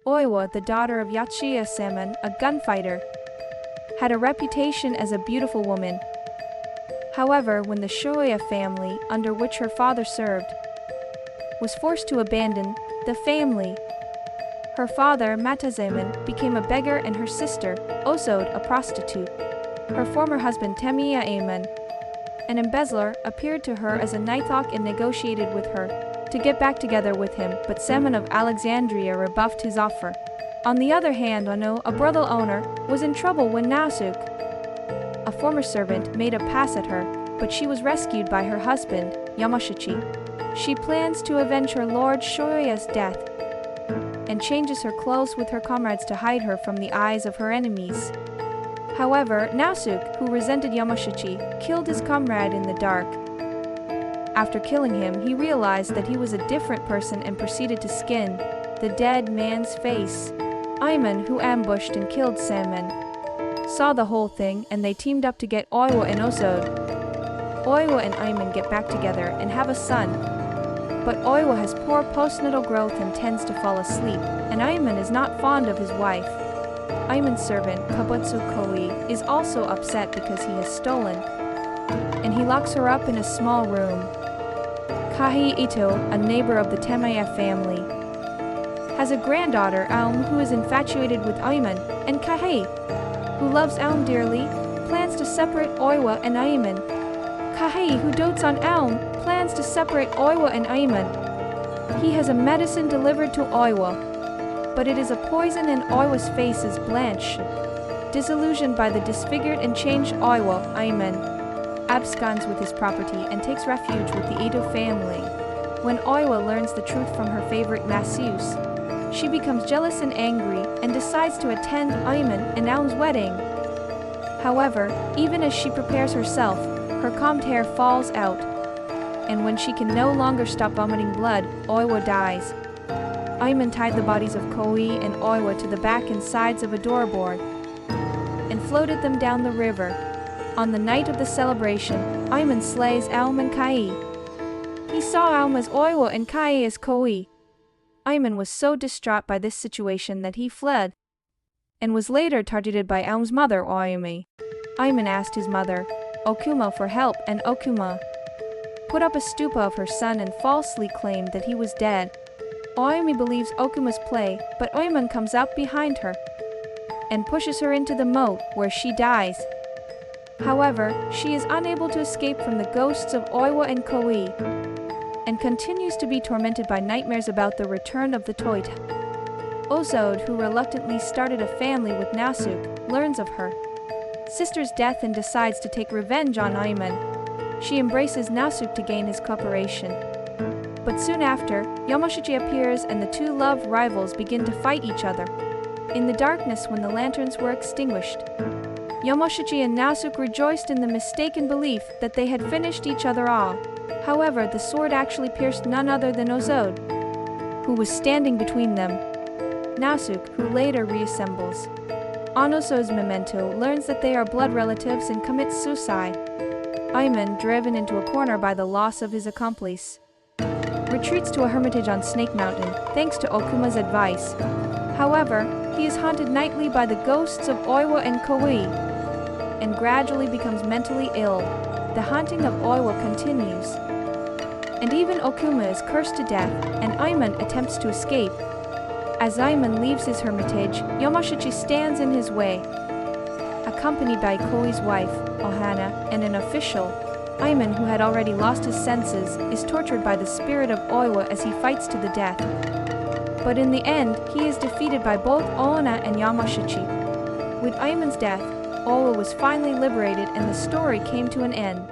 Oiwa, the daughter of Yotsuya Samon, a gunfighter, had a reputation as a beautiful woman. However, when the Shoya family, under which her father served, was forced to abandon the family, her father, Matzaemon, became a beggar and her sister, Osode, a prostitute. Her former husband, Iemon, an embezzler, appeared to her as a nighthawk and negotiated with her to get back together with him, but Samon of Alexandria rebuffed his offer. On the other hand, Ono, a brothel owner, was in trouble when Nasuk, a former servant, made a pass at her, but she was rescued by her husband, Yamashiki. She plans to avenge her lord Shoya's death and changes her clothes with her comrades to hide her from the eyes of her enemies. However, Nasuk, who resented Yamashiki, killed his comrade in the dark. After killing him, he realized that he was a different person and proceeded to skin the dead man's face. Iemon, who ambushed and killed Samon, saw the whole thing and they teamed up to get Oiwa and Osode. Oiwa and Iemon get back together and have a son, but Oiwa has poor postnatal growth and tends to fall asleep, and Iemon is not fond of his wife. Iemon's servant, Kabutsu Koi, is also upset because he has stolen, and he locks her up in a small room. Kahi Ito, a neighbor of the Temaya family, has a granddaughter, Aum, who is infatuated with Iemon, and Kahi, who loves Aum dearly, plans to separate Oiwa and Iemon. Kahi, who dotes on Aum, plans to separate Oiwa and Iemon. He has a medicine delivered to Oiwa, but it is a poison and Oiwa's face is blanched. Disillusioned by the disfigured and changed Oiwa, Iemon absconds with his property and takes refuge with the Ito family. When Oiwa learns the truth from her favorite masseuse, she becomes jealous and angry and decides to attend Iemon and Aum's wedding. However, even as she prepares herself, her combed hair falls out, and when she can no longer stop vomiting blood, Oiwa dies. Iemon tied the bodies of Koi and Oiwa to the back and sides of a doorboard and floated them down the river. On the night of the celebration, Iemon slays Aum and Kai. He saw Aum as Oiwa and Kai as Koi. Iemon was so distraught by this situation that he fled, and was later targeted by Aum's mother, Oyumi. Iemon asked his mother, Okuma, for help, and Okuma put up a stupa of her son and falsely claimed that he was dead. Oyumi believes Okuma's play, but Iemon comes out behind her and pushes her into the moat, where she dies. However, she is unable to escape from the ghosts of Oiwa and Koi, and continues to be tormented by nightmares about the return of the Toita. Osode, who reluctantly started a family with Nasuk, learns of her sister's death and decides to take revenge on Iemon. She embraces Nasuk to gain his cooperation. But soon after, Yamashiki appears and the two love rivals begin to fight each other. In the darkness when the lanterns were extinguished, Yamashiki and Nasuk rejoiced in the mistaken belief that they had finished each other off. However, the sword actually pierced none other than Osode, who was standing between them. Nasuk, who later reassembles on Osode's memento, learns that they are blood relatives and commits suicide. Iemon, driven into a corner by the loss of his accomplice, retreats to a hermitage on Snake Mountain, thanks to Okuma's advice. However, he is haunted nightly by the ghosts of Oiwa and Koi, and gradually becomes mentally ill. The haunting of Oiwa continues, and even Okuma is cursed to death, and Iemon attempts to escape. As Iemon leaves his hermitage, Yamashiki stands in his way. Accompanied by Koi's wife, Ohana, and an official, Iemon, who had already lost his senses, is tortured by the spirit of Oiwa as he fights to the death. But in the end, he is defeated by both Ohana and Yamashiki. With Iemon's death, Oiwa was finally liberated and the story came to an end.